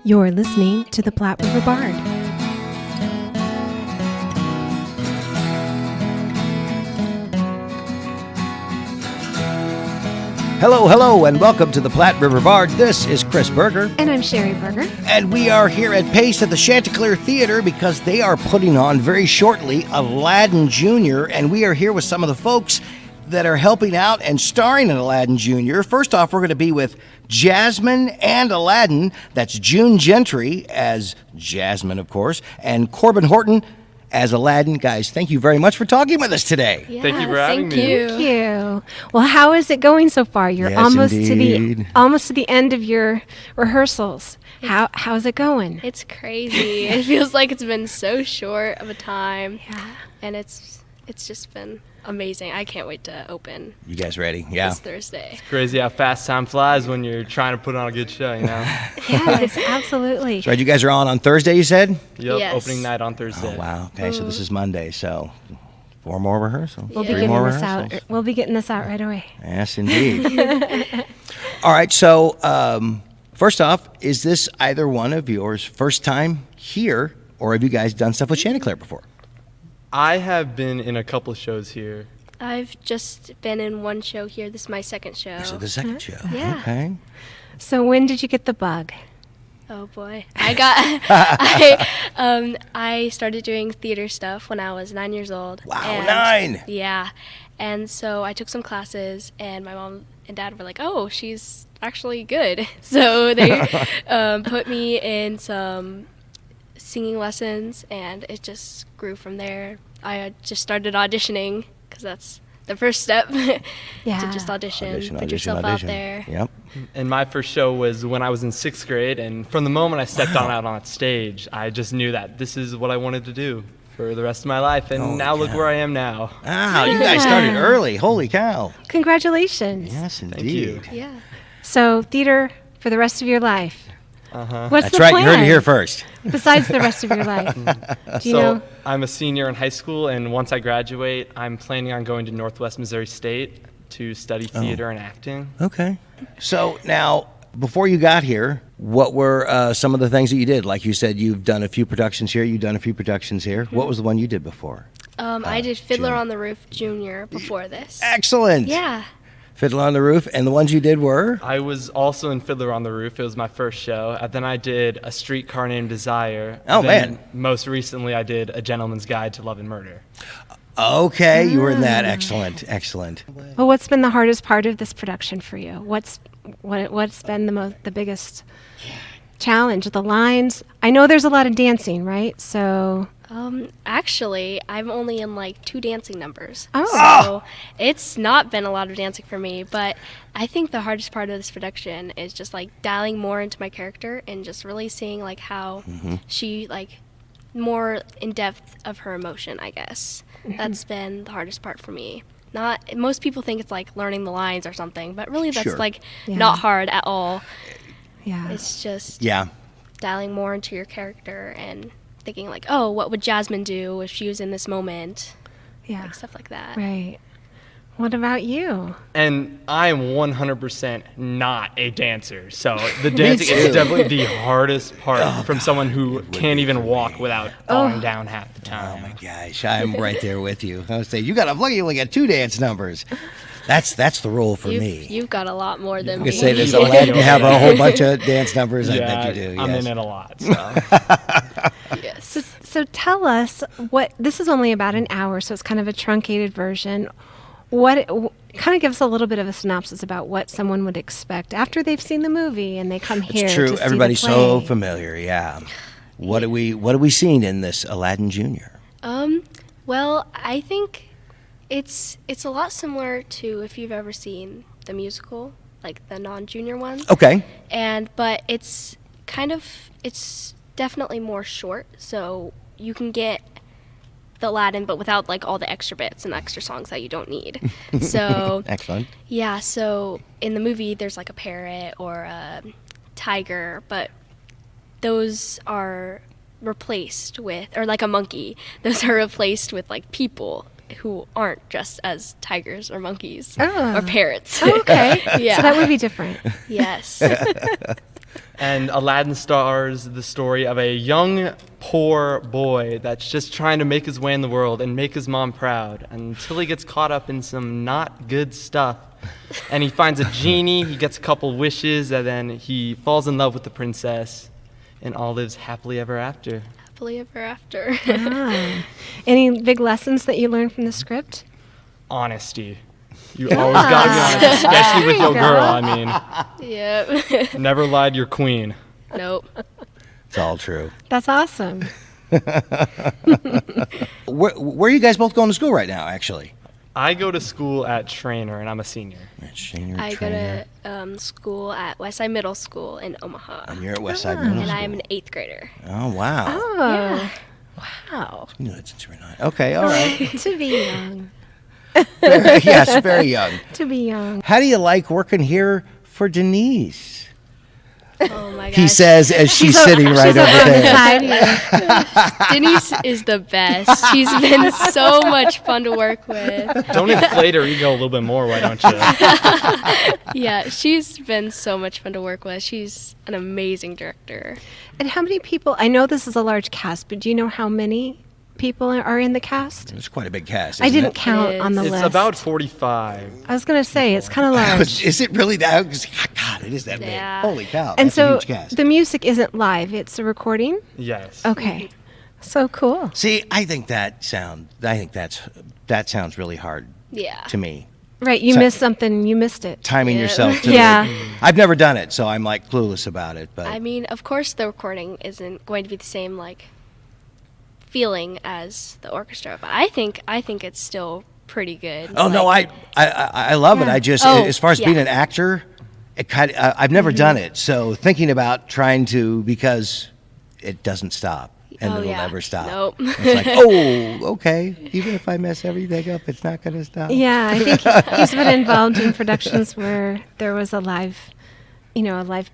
You're listening to the Platte River Bard. Hello, and welcome to the Platte River Bard. This is Chris Berger. And I'm Sherry Berger. And we are here at Pace at the Chanticleer Theater because they are putting on very shortly Aladdin Jr. And we are here with some of the folks that are helping out and starring in Aladdin Jr. First off, we're going to be with Jasmine and Aladdin. That's June Gentry as Jasmine, of course, and Korbin Horton as Aladdin. Guys, thank you very much for talking with us today. Yeah, thank you for having me. Thank you. Well, how is it going so far? You're Yes, almost indeed. to the end of your rehearsals. How's it going? It's crazy. It feels like it's been so short of a time. Yeah. And it's just been amazing. I can't wait to open You guys ready? Yeah. this Thursday. Crazy how fast time flies when you're trying to put on a good show, you know? Yes, absolutely. So you guys are on Thursday, you said? Yep, Yes. opening night on Thursday. Oh, wow. Okay, so this is Monday, so 4 more rehearsals. We'll be Yeah. Three getting more this rehearsals. out. We'll be getting this out right away. Yes, indeed. All right, so first off, is this either one of yours first time here, or have you guys done stuff with Chanticleer before? I have been in a couple of shows here. I've just been in one show here. This is my second show. So the second show. Yeah. Okay. So when did you get the bug? Oh boy. I started doing theater stuff when I was 9 years old. Wow, and 9. Yeah. And so I took some classes and my mom and dad were like, "Oh, she's actually good." So they put me in some singing lessons and it just grew from there. I just started auditioning because that's the first step. Yeah. To just audition, put yourself out there. Yep. And my first show was when I was in 6th grade, and from the moment I stepped out on stage, I just knew that this is what I wanted to do for the rest of my life, and Holy now look cow. where I am now. Wow, you guys started early. Holy cow. Congratulations. Yes, you. indeed. Yeah. So theater for the rest of your life. Uh-huh. What's That's the right, plan? you heard it here first. Besides the rest of your life. Do you So know? I'm a senior in high school, and once I graduate, I'm planning on going to Northwest Missouri State to study theater and acting. Okay. So now, before you got here, what were some of the things that you did? Like you said, you've done a few productions here, you've done a few productions here. What was the one you did before? I did Fiddler June. on the Roof Jr. before this. Excellent. Yeah. Fiddler on the Roof. And the ones you did were? I was also in Fiddler on the Roof. It was my first show. And then I did A Streetcar Named Desire. Oh, Then man. Most recently, I did A Gentleman's Guide to Love and Murder. Okay, you were in that. Excellent, excellent. Well, what's been the hardest part of this production for you? What's been the biggest challenge? The lines. I know there's a lot of dancing, right? So Actually, I'm only in like 2 dancing numbers. Oh. So it's not been a lot of dancing for me, but I think the hardest part of this production is just like dialing more into my character and just really seeing like how she like more in depth of her emotion, I guess. That's been the hardest part for me. Not most people think it's like learning the lines or something, but really that's Sure. like Yeah. not hard at all. yeah. It's just Yeah. dialing more into your character and thinking like, oh, what would Jasmine do if she was in this moment? Yeah. Like stuff like that. Right. What about you? And I am 100% not a dancer. So the dancing too. is definitely the hardest part from someone who can't even walk without falling Oh. down half the Oh time. my gosh, I'm right there with you. I would say you only got 2 dance numbers. That's the rule for me. You've got a lot more than You me. could say this Yeah. Aladdin have a whole bunch of dance numbers. I Yeah, bet you do. I'm Yes. in it a lot. So. Yes. So tell us this is only about an hour, so it's kind of a truncated version. Kind of give us a little bit of a synopsis about what someone would expect after they've seen the movie and they come here. It's true. To see Everybody's the so play. familiar. Yeah. What are we seeing in this Aladdin Jr.? Well, I think it's a lot similar to if you've ever seen the musical, like the non-junior ones. Okay. But it's definitely more short, so you can get the Aladdin, but without like all the extra bits and extra songs that you don't need. So Excellent. yeah, so in the movie there's like a parrot or a tiger, but those are replaced with, or like a monkey, those are replaced with like people who aren't dressed as tigers or monkeys Oh. or parrots. Oh, okay. Yeah. So that would be different. Yes. And Aladdin stars the story of a young, poor boy that's just trying to make his way in the world and make his mom proud until he gets caught up in some not good stuff. And he finds a genie, he gets a couple wishes, and then he falls in love with the princess, and all lives happily ever after. Happily ever after. Ah. Any big lessons that you learned from the script? Honesty. You always gotta be honest, especially with There your you girl. go. I mean, Yep. never lied to your queen. Nope. It's all true. That's awesome. Where are you guys both going to school right now, actually? I go to school at Trainer, and I'm a senior. Senior I go trainer. to school at Westside Middle School in Omaha. And you're at Westside Middle And School. I am an 8th grader. Oh, wow. Oh. Wow. You know that since you were 9. Okay, all right. To be young. Yes, very young. To be young. How do you like working here for Denise? Oh my gosh. He says as she's sitting right over On the there. side here. Denise is the best. She's been so much fun to work with. Don't inflate her ego a little bit more, why don't you? Yeah, she's been so much fun to work with. She's an amazing director. And how many people? I know this is a large cast, but do you know how many people are in the cast? It's quite a big cast. I isn't didn't it? count It on the is. It's list. about 45. I was going to say, it's kind of large. Is it really that? God, it is that Yeah. big. Holy cow. And That's a so huge cast. the music isn't live, it's a recording? Yes. Okay. So cool. See, I think that sounds really hard Yeah. to me. Right, you So- missed something, you missed it. Timing Yeah. yourself to Yeah. I've never done it, so I'm like clueless about it. But I mean, of course, the recording isn't going to be the same like feeling as the orchestra, but I think it's still pretty good. oh no, Like, I love it. Yeah. I just Oh, as far as yeah. being an actor, it kind of, I've never done it. So thinking about trying to because it doesn't stop and Oh, it'll yeah. never stop. Nope. It's like, oh, okay. Even if I mess everything up, it's not going to stop. Yeah, I think he's been involved in productions where there was a live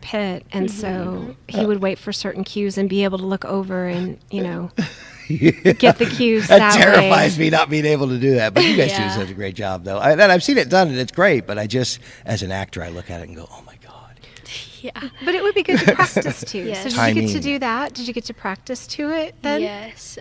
pit, and so he would wait for certain cues and be able to look over and, get the cues That that terrifies way. me not being able to do that. But you guys do Yeah. such a great job, though. And I've seen it done, and it's great. But I just, as an actor, I look at it and go, oh my god. Yeah. But it would be good to practice to. Yes. So did you get Timing. to do that? Did you get to practice to it then? Yes.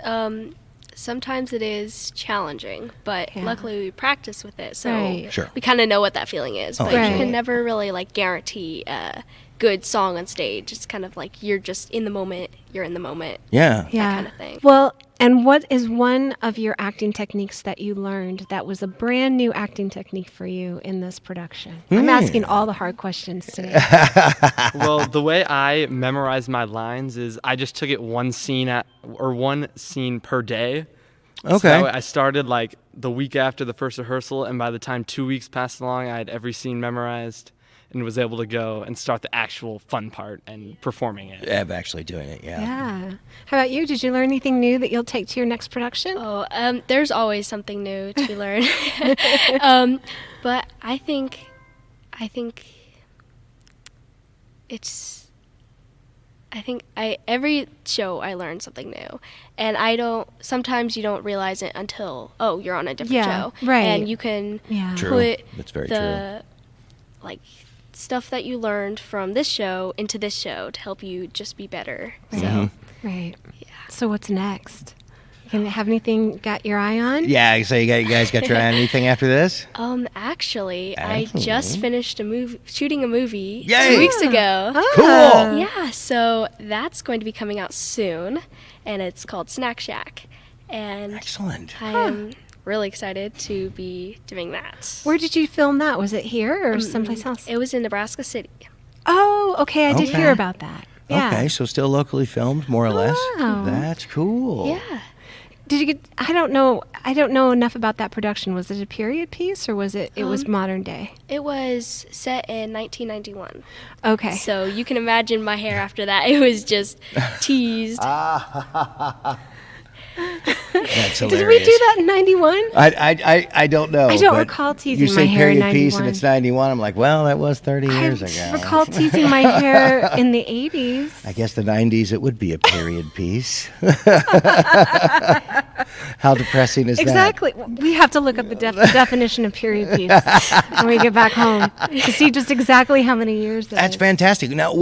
Sometimes it is challenging, but Yeah. luckily we practice with it, so Right. Sure. we kind of know what that feeling is. Oh, But you absolutely. can never really like guarantee a good song on stage. It's kind of like you're just in the moment. You're in the moment. Yeah. Yeah. kind of thing. Well, and what is one of your acting techniques that you learned that was a brand new acting technique for you in this production? I'm asking all the hard questions today. Well, the way I memorize my lines is I just took it one scene per day. So Okay. that way I started like the week after the first rehearsal, and by the time 2 weeks passed along, I had every scene memorized and was able to go and start the actual fun part and performing it. Of actually doing it, yeah. Yeah. How about you? Did you learn anything new that you'll take to your next production? Oh, there's always something new to learn. But I think every show I learn something new, and sometimes you don't realize it until you're on a different Yeah, show, right. and you can Yeah. True. put That's very the like stuff that you learned from this show into this show to help you just be better. Mm-hmm. So Right. So what's next? You have anything got your eye on? Yeah, so you guys got your eye on anything after this? actually, I Actually. just finished shooting a movie Yay! 2 weeks ago. Cool. Yeah, so that's going to be coming out soon, and it's called Snack Shack. And Excellent. I am really excited to be doing that. Where did you film that? Was it here or someplace else? It was in Nebraska City. Oh, okay. I did Okay. hear about that. Yeah. Okay, so still locally filmed, more or less. Wow. That's cool. Yeah. Did you get? I don't know enough about that production. Was it a period piece or was it? It was modern day. It was set in 1991. Okay. So you can imagine my hair after that. It was just teased. That's hilarious. Did we do that in 91? I don't know. I don't but recall teasing you my say hair in period piece and 91. it's 91. I'm like, well, that was 30 years ago. I recall teasing my hair in the 80s. I guess the 90s, it would be a period piece. How depressing is Exactly. We have to look up the definition of period piece when we get back home to see just exactly how many years that That's is. fantastic. Now,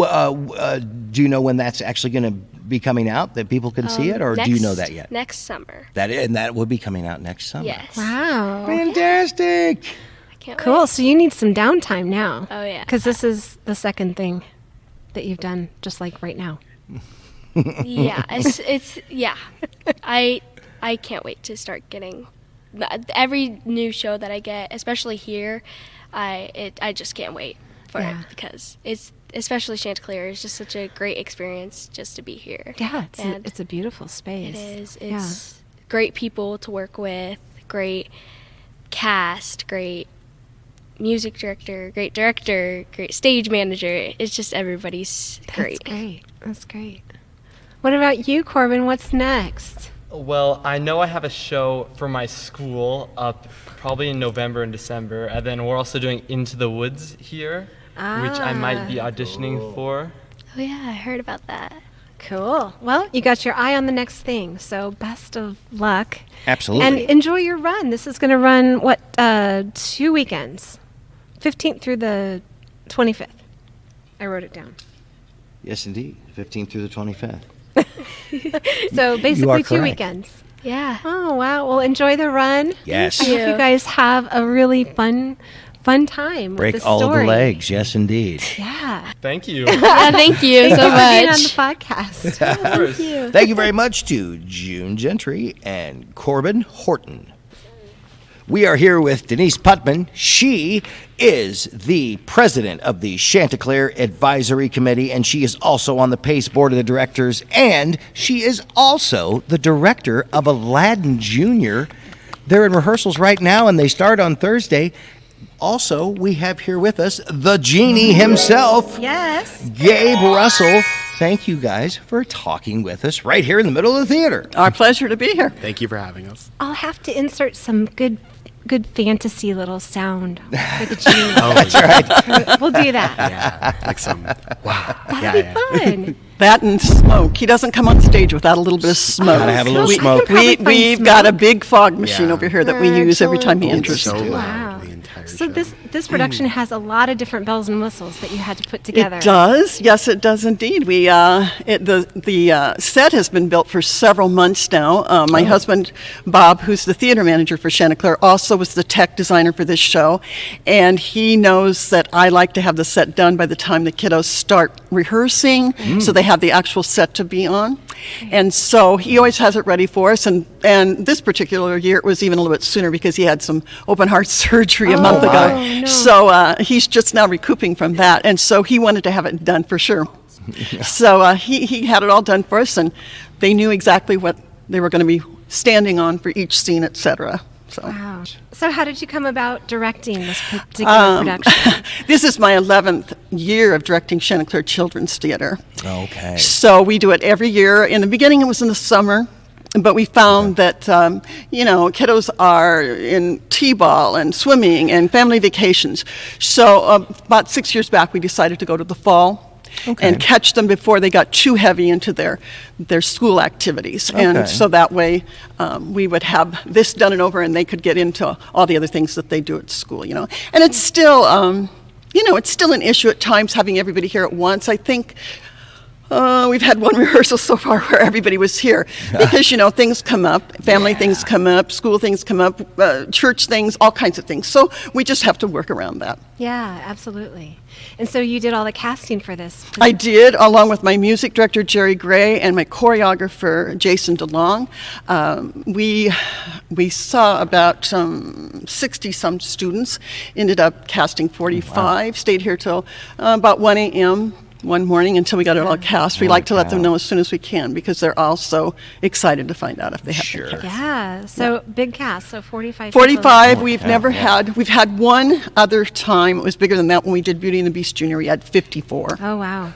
do you know when that's actually going to be coming out, that people can see it, or do you know that yet? Next summer. That will be coming out next summer. Yes. Wow. Fantastic. I can't Cool. wait. So you need some downtime now. Oh, yeah. Because this is the second thing that you've done, just like right now. Yeah, it's yeah. I can't wait to start getting every new show that I get, especially here. I just can't wait for Yeah. it because it's especially Chanticleer is just such a great experience just to be here. Yeah, And it's a beautiful space. it is. Yeah. It's great people to work with, great cast, great music director, great stage manager. It's just everybody's great. That's great. That's great. What about you, Korbin? What's next? Well, I know I have a show for my school up probably in November and December, and then we're also doing Into the Woods here, which I might be auditioning for. Oh yeah, I heard about that. Cool. Well, you got your eye on the next thing, so best of luck. Absolutely. And enjoy your run. This is going to run, 2 weekends? 15th through the 25th. I wrote it down. Yes, indeed. 15th through the 25th. So basically 2 correct. weekends. Yeah. Oh, wow. Well, enjoy the run. Yes. I hope you guys have a really fun time Break with this all of the story. legs. Yes, indeed. Yeah. Thank you. Yeah, thank you so Thank you for being on much. the podcast. Of course. Thank you very much to June Gentry and Korbin Horton. We are here with Denise Putman. She is the president of the Chanticleer Advisory Committee, and she is also on the PACE Board of the Directors, and she is also the director of Aladdin Jr. They're in rehearsals right now, and they start on Thursday. Also, we have here with us the genie himself, Yes. Gabe Russell. Thank you guys for talking with us right here in the middle of the theater. Our pleasure to be here. Thank you for having us. I'll have to insert some good fantasy little sound for the genie. That's right. We'll do that. Yeah, like some wow. That'll be fun. That and smoke. He doesn't come on stage without a little bit of smoke. Gotta have a little We- smoke. I can probably find We've got a smoke. big fog machine Yeah. over here that we use every time he Excellent. enters. So loud Wow. the entire So show. this production has a lot of different bells and whistles that you had to put together. It does. Yes, it does indeed. The set has been built for several months now. My husband, Bob, who's the theater manager for Chanticleer, also was the tech designer for this show. And he knows that I like to have the set done by the time the kiddos start rehearsing, so they have the actual set to be on. And so he always has it ready for us. And this particular year, it was even a little bit sooner because he had some open heart surgery a month ago. my. No. So he's just now recouping from that. And so he wanted to have it done for sure. So he had it all done for us, and they knew exactly what they were going to be standing on for each scene, etc. So Wow. So how did you come about directing this particular production? this is my 11th year of directing Chanticleer Children's Theater. Okay. So we do it every year. In the beginning, it was in the summer. But we found that, kiddos are in t-ball and swimming and family vacations. So about 6 years back, we decided to go to the fall and catch them before they got too heavy into their school activities. Okay. And so that way we would have this done and over, and they could get into all the other things that they do at school, And it's still, it's still an issue at times having everybody here at once. I think we've had one rehearsal so far where everybody was here because, things come up, family things come up, school things come up, church things, all kinds of things. So we just have to work around that. Yeah, absolutely. And so you did all the casting for this. I did, along with my music director, Jerry Gray, and my choreographer, Jason DeLong. We saw about 60-some students, ended up casting 45, stayed here till about 1 a.m. one morning until we got it all cast. We like to let them know as soon as we can because they're all so excited to find out if they have Sure. to cast. Yeah, so big cast, so 45 people. 45, we've had one other time, it was bigger than that when we did Beauty and the Beast Jr., we had 54. Oh, wow.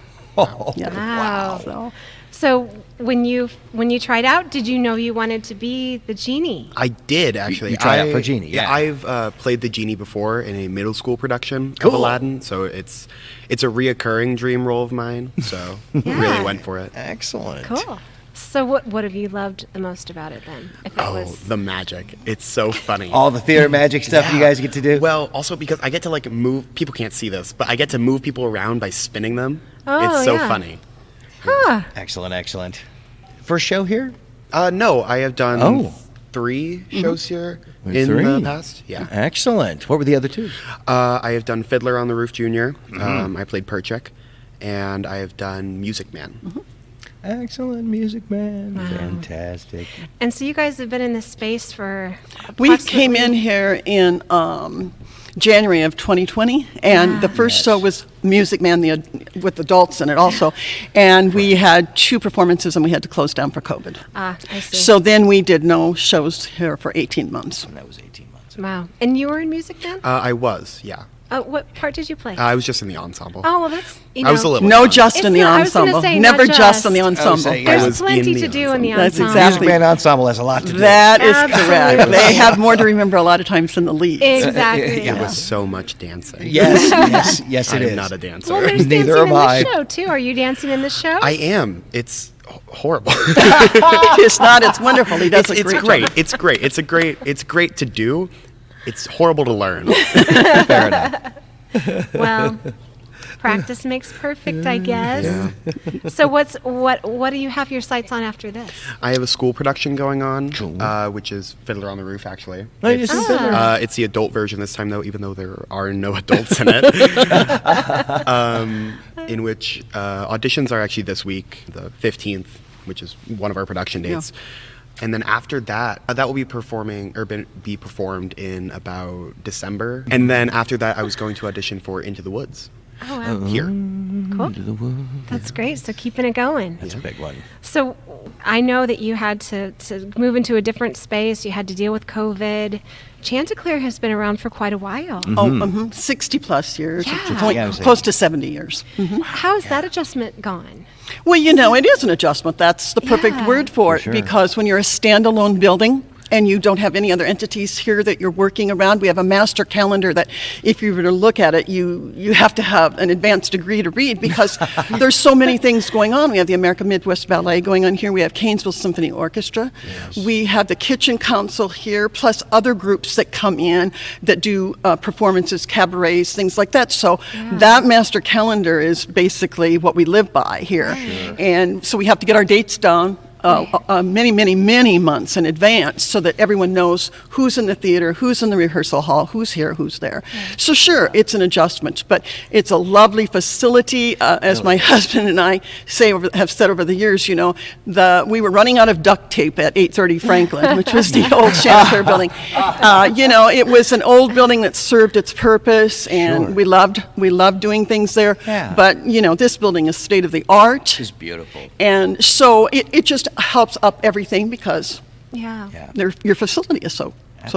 Oh, Yeah. Wow. So when you tried out, did you know you wanted to be the genie? I did actually. You tried out for Genie, yeah. I've played the Genie before in a middle school production Cool. of Aladdin, so it's a reoccurring dream role of mine. So Yeah. really went for it. excellent. Cool. So what have you loved the most about it then? If it Oh, was the magic! It's so funny. All the theater magic stuff you Yeah. guys get to do? Well, also because I get to like move. People can't see this, but I get to move people around by spinning them. Oh, it's so yeah. funny. Huh. Excellent, excellent. First show here? No, I have done Oh. 3 shows here in 3? the past. Yeah. Excellent. What were the other 2? I have done Fiddler on the Roof Jr. I played Perchik, and I have done Music Man. Excellent, Music Man. Fantastic. And so you guys have been in this space for We came in approximately- here in January of 2020, and the first show was Music Man with adults in it also. And we had 2 performances, and we had to close down for COVID. I see. So then we did no shows here for 18 months. And that was 18 months. Wow. And you were in Music Man? I was, yeah. What part did you play? I was just in the ensemble. Oh, well, that's, I was a little. No young. just in It's the not- I was gonna ensemble. say Never not just just. in the I was ensemble. saying, I There's was plenty in the to do in the That's ensemble. exactly- Music Man Ensemble has a lot to do. That is Absolutely. correct. They have more to remember a lot of times than the leads. Exactly. It was so much dancing. Yes, I it am is. not a dancer. Well, there's Neither dancing am in I. the show, too. Are you dancing in the show? I am. It's horrible. It's not. It's wonderful. He does it's a great great. job. It's great. It's great to do. It's horrible to learn. Fair enough. Well, practice makes perfect, I guess. So what do you have your sights on after this? I have a school production going on, which is Fiddler on the Roof, actually. Oh, you It's, see Fiddler. it's the adult version this time, though, even though there are no adults in it. In which auditions are actually this week, the 15th, which is one of our production dates. And then after that, that will be be performed in about December. And then after that, I was going to audition for Into the Woods Oh, wow. here. Cool. That's great. So keeping it going. That's a big one. So I know that you had to move into a different space. You had to deal with COVID. Chanticleer has been around for quite a while. 60 plus years. Yeah. Going Yeah, I was close to 70 years. How has that adjustment gone? Well, it is an adjustment. That's the perfect Yeah. word for it, sure. because when you're a standalone building and you don't have any other entities here that you're working around, we have a master calendar that if you were to look at it, you have to have an advanced degree to read, because there's so many things going on. We have the American Midwest Ballet going on here. We have Canesville Symphony Orchestra. We have the Kitchen Council here, plus other groups that come in that do performances, cabarets, things like that. So that master calendar is basically what we live by here. And so we have to get our dates down many, many, many months in advance so that everyone knows who's in the theater, who's in the rehearsal hall, who's here, who's there. So sure, it's an adjustment, but it's a lovely facility. As my husband and I have said over the years, we were running out of duct tape at 830 Franklin, which was the old Chanticleer building. It was an old building that served its purpose, and we loved doing things there. Yeah. But this building is state of the art. It's beautiful. And so it just helps up everything, because Yeah. your facility is so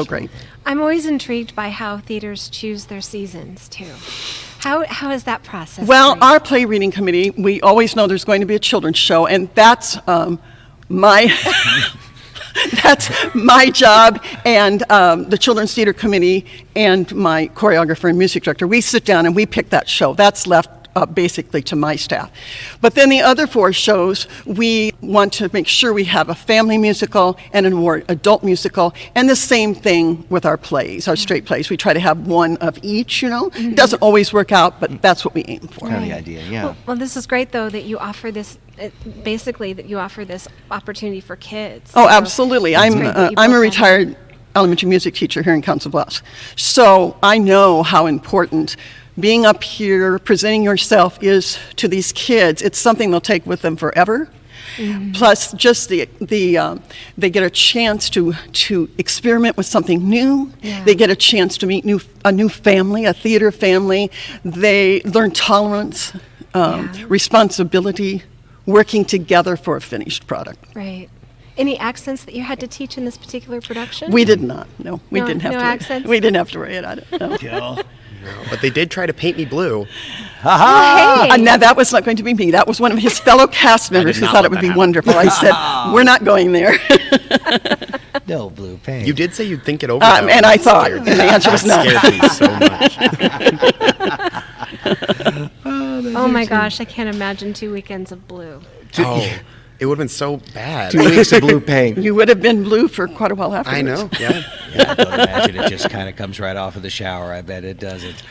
great. I'm always intrigued by how theaters choose their seasons, too. How is that process? Well, for you? our play reading committee, we always know there's going to be a children's show, and that's my that's my job, and the children's theater committee and my choreographer and music director, we sit down and we pick that show. That's left basically to my staff. But then the other 4 shows, we want to make sure we have a family musical and a more adult musical, and the same thing with our plays, our straight plays. We try to have one of each, It doesn't always work out, but that's what we aim for. Kind of the idea, yeah. Well, this is great, though, that you offer this, basically, that you offer this opportunity for kids. Oh, So absolutely. it's I'm great that you I'm a built that in. retired elementary music teacher here in Council Bluffs. So I know how important being up here, presenting yourself is to these kids. It's something they'll take with them forever. Plus, just they get a chance to experiment with something new. Yeah. They get a chance to meet a new family, a theater family. They learn tolerance, responsibility, working together for a finished product. Right. Any accents that you had to teach in this particular production? We did not. No, we No- didn't have no to. accents? We didn't have to worry about it. No. Jill, But they did try to paint me blue. Hey. Now, that was not going to be me. That was one of his fellow cast members who not thought it let would that be wonderful. I said, we're not going there. No blue paint. You did say you'd think it over. though. And I That thought, scared and me. the answer was no. That scared me so much. Oh my gosh, I can't imagine 2 weekends of blue. Oh, it would have been so bad. 2 weeks of blue paint. You would have been blue for quite a while afterwards. I know. Yeah. Yeah, I don't imagine it just kind of comes right off of the shower. I bet it doesn't.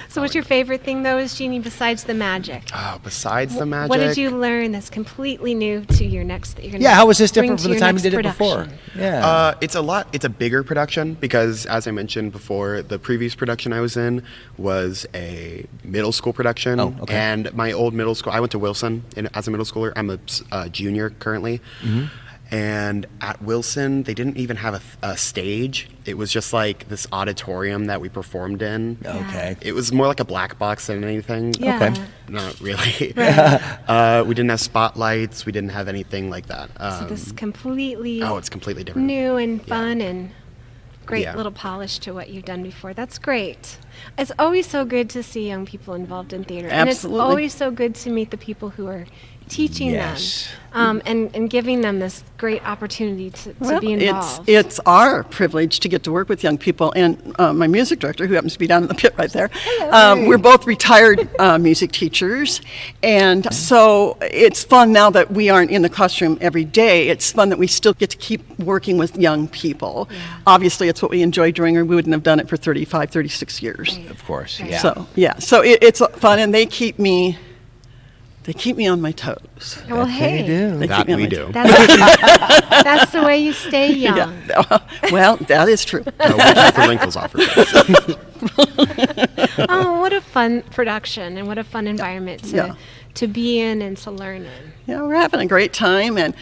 So what's your favorite thing, though, is Jeannie, besides the magic? Oh, besides the magic. What did you learn that's completely new to your next? That you're gonna Yeah, how was this bring different to from the your time you next did it production? before? Yeah. It's a bigger production because, as I mentioned before, the previous production I was in was a middle school production. Oh, okay. And my old middle school, I went to Wilson as a middle schooler. I'm a junior currently. Mm-hmm. And at Wilson, they didn't even have a stage. It was just like this auditorium that we performed in. Okay. It was more like a black box than anything. Yeah. Okay. Not really. Right. We didn't have spotlights. We didn't have anything like that. So this is completely Oh, it's completely different. new and fun and great Yeah. little polish to what you've done before. That's great. It's always so good to see young people involved in theater. And it's Absolutely. always so good to meet the people who are teaching Yes. them and giving them this great opportunity to Well, be involved. it's our privilege to get to work with young people, and my music director, who happens to be down in the pit right there, we're both retired music teachers, and so it's fun now that we aren't in the classroom every day. It's fun that we still get to keep working with young people. Obviously, it's what we enjoy doing, or we wouldn't have done it for 35, 36 years. Of course. Right. Yeah. So it's fun, and they keep me on my toes. Well, hey, They do. They That keep me on we my do. that's the way you stay young. Yeah. Well, that is true. No, we keep the wrinkles off her face. Oh, what a fun production and what a fun environment Yeah. to be in and to learn in. Yeah, we're having a great time, and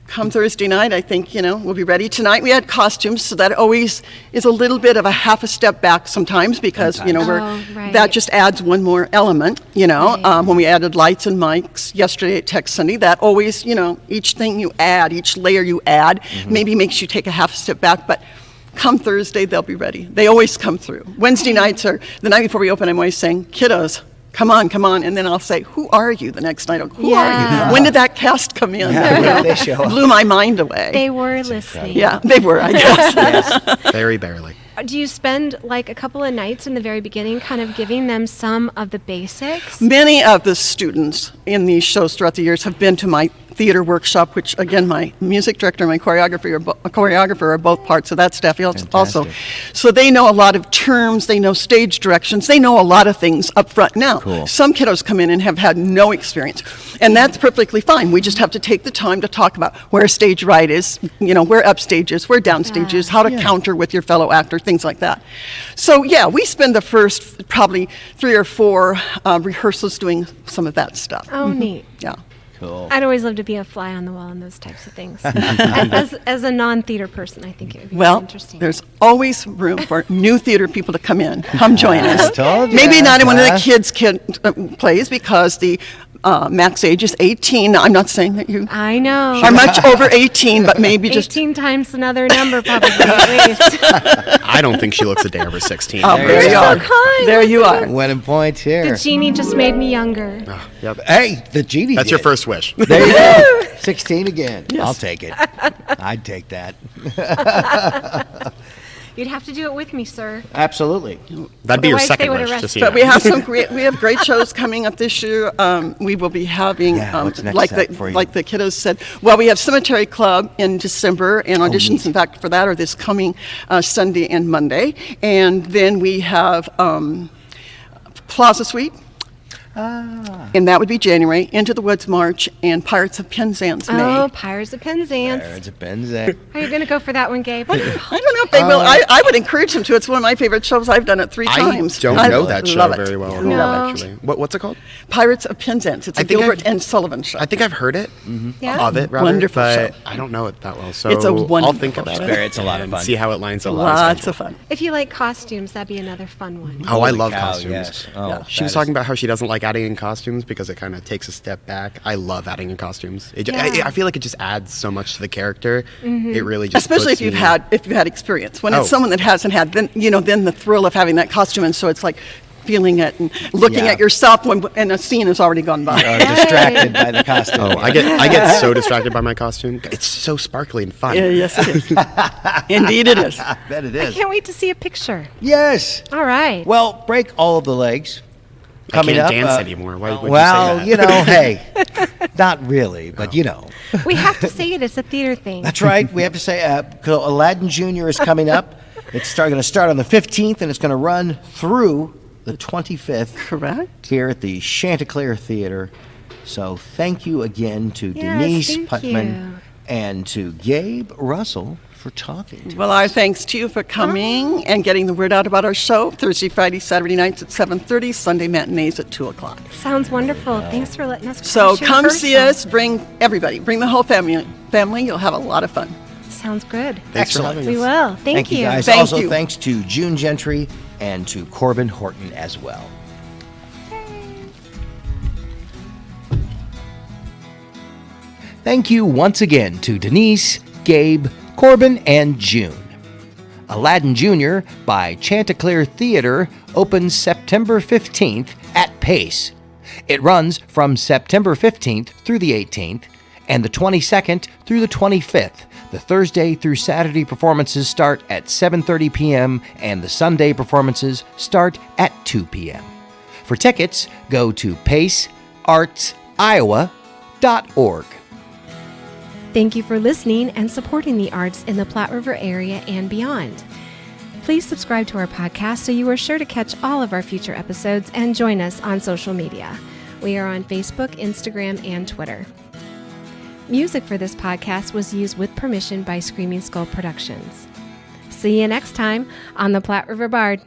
come Thursday night, I think, we'll be ready. Tonight we had costumes, so that always is a little bit of a half a step back sometimes because, Oh, right. that just adds one more element, Right. When we added lights and mics yesterday at Tech Sunday, that always, each thing you add, each layer you add, maybe makes you take a half step back, but come Thursday, they'll be ready. They always come through. Wednesday nights are, the night before we open, I'm always saying, kiddos, come on. And then I'll say, who are you the next night? Who are Yeah. you? When did that cast come in? Yeah, they show up. Blew my mind away. They were listening. Yeah, they were, I guess. Yes. Very barely. Do you spend like a couple of nights in the very beginning kind of giving them some of the basics? Many of the students in these shows throughout the years have been to my theater workshop, which again, my music director and my choreographer are both parts of that staff also. Fantastic. So they know a lot of terms, they know stage directions, they know a lot of things up front. Now, Cool. some kiddos come in and have had no experience, and that's perfectly fine. We just have to take the time to talk about where stage right is, where upstage is, where downstage is, how to counter with your fellow actor, things like that. So yeah, we spend the first probably 3 or 4 rehearsals doing some of that stuff. Oh, neat. Yeah. Cool. I'd always love to be a fly on the wall in those types of things. as a non-theater person, I think it would be Well, interesting. there's always room for new theater people to come in. Come join us. Told ya, Maybe not in one of the huh? kids' plays because the max age is 18. Now, I'm not saying that you I know. are much over 18, but maybe just 18 times another number, probably at least. I don't think she looks a day over 16. Oh, there you so are. kind. There you are. Winning points here. The genie just made me younger. Yep. Hey, the genie. That's your did. first wish. There you go. 16 again. Yes. I'll take it. I'd take that. You'd have to do it with me, sir. Absolutely. That'd be your Otherwise, they second would wish. arrest Just so you. you But know. we have great shows coming up this year. We will be having, Yeah, what's next like up for you? the kiddos said. Well, we have Cemetery Club in December, and auditions, neat. in fact, for that are this coming Sunday and Monday. And then we have Plaza Suite. And that would be January. Into the Woods March and Pirates of Penzance May. Oh, Pirates of Penzance. There's a Benz. Are you going to go for that one, Gabe? I don't know if they will. I would encourage them to. It's one of my favorite shows. I've done it 3 times. I don't know that show love it. very well at No. all, actually. What's it called? Pirates of Penzance. It's a I think Gilbert I've- and Sullivan show. I think I've heard it Yeah? of it, rather, Wonderful but show. I don't know it that well. So It's a I'll wonderful think about show. it. It's a lot of and fun. See how it lines up. Lots of fun. If you like costumes, that'd be another fun one. Oh, I Holy love cow, costumes. Yes. Oh, Yeah. She was talking about how she doesn't like like adding in costumes because it kind of takes a step back. I love adding in costumes. Yeah. I feel like it just adds so much to the character. It really just Especially puts if you've me- had experience. When Oh. it's someone that hasn't had, then then the thrill of having that costume, and so it's like feeling it and looking Yeah. at yourself when and a scene has already gone by. Distracted by the costume. Oh, I get so distracted by my costume. It's so sparkly and fun. Yeah, yes, it is. Indeed, it is. I bet it I is. can't wait to see a picture. Yes. All right. Well, break all of the legs. I Coming can't up, dance anymore. Why would well, you say that? hey, not really, but We have to say it. It's a theater thing. That's right. We have to say Aladdin Jr. is coming up. It's going to start on the 15th, and it's going to run through the 25th. Correct. Here at the Chanticleer Theater. So thank you again to Yes, Denise thank Putman you. and to Gabe Russell for talking to Well, our thanks to you for coming and getting the word out about our show. Thursday, Friday, Saturday nights at 7:30, Sunday matinees at 2 o'clock. Sounds wonderful. Thanks for letting us. So crash in come see person. us. Bring everybody. Bring the whole family. You'll have a lot of fun. Sounds good. Thanks for Excellent. having We us. will. Thank you. guys. Thank Also, you. thanks to June Gentry and to Korbin Horton as well. Thank you once again to Denise, Gabe, Korbin, and June. Aladdin Jr. by Chanticleer Theater opens September 15th at Pace. It runs from September 15th through the 18th and the 22nd through the 25th. The Thursday through Saturday performances start at 7:30 p.m. and the Sunday performances start at 2 p.m. For tickets, go to paceartsiowa.org. Thank you for listening and supporting the arts in the Platte River area and beyond. Please subscribe to our podcast so you are sure to catch all of our future episodes and join us on social media. We are on Facebook, Instagram, and Twitter. Music for this podcast was used with permission by Screaming Skull Productions. See you next time on the Platte River Bard.